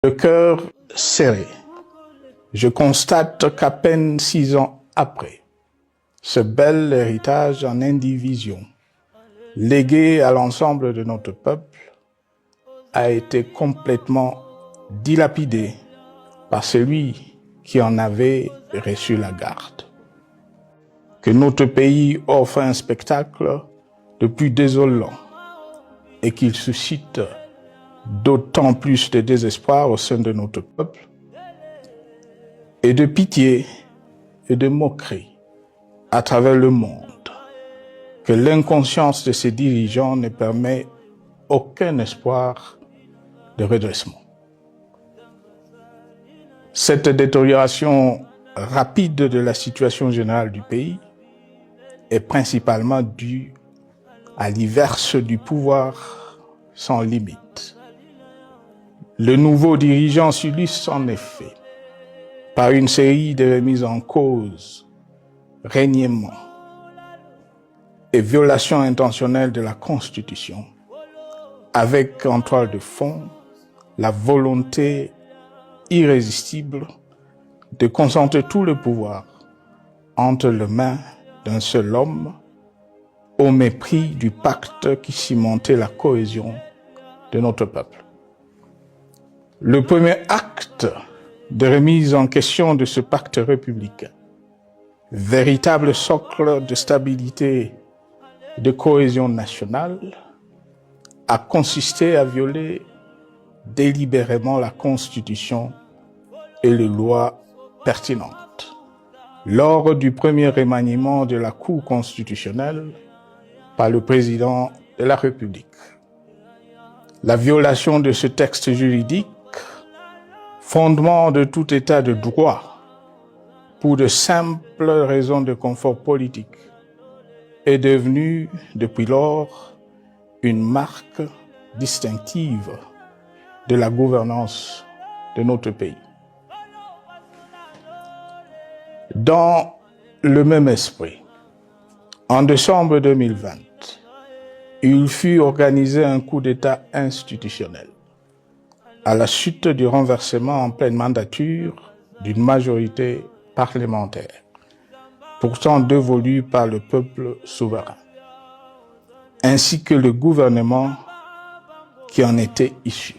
Le cœur serré, je constate qu'à peine 6 ans après, ce bel héritage en indivision, légué à l'ensemble de notre peuple, a été complètement dilapidé par celui qui en avait reçu la garde. Que notre pays offre un spectacle de plus désolant et qu'il suscite d'autant plus de désespoir au sein de notre peuple et de pitié et de moquerie à travers le monde, que l'inconscience de ses dirigeants ne permet aucun espoir de redressement. Cette détérioration rapide de la situation générale du pays est principalement due à l'inverse du pouvoir sans limite. Le nouveau dirigeant s'illustre en effet par une série de remises en cause, reniements et violations intentionnelles de la Constitution, avec en toile de fond la volonté irrésistible de concentrer tout le pouvoir entre les mains d'un seul homme, au mépris du pacte qui cimentait la cohésion de notre peuple. Le premier acte de remise en question de ce pacte républicain, véritable socle de stabilité et de cohésion nationale, a consisté à violer délibérément la Constitution et les lois pertinentes. Lors du premier remaniement de la Cour constitutionnelle par le président de la République. La violation de ce texte juridique, fondement de tout état de droit, pour de simples raisons de confort politique, est devenue depuis lors une marque distinctive de la gouvernance de notre pays. Dans le même esprit, en décembre 2020, il fut organisé un coup d'État institutionnel à la suite du renversement en pleine mandature d'une majorité parlementaire, pourtant dévolue par le peuple souverain, ainsi que le gouvernement qui en était issu.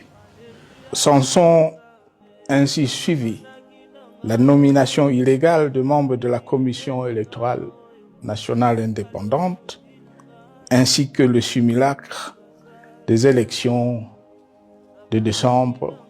S'en sont ainsi suivis la nomination illégale de membres de la Commission électorale nationale indépendante, ainsi que le simulacre des élections de décembre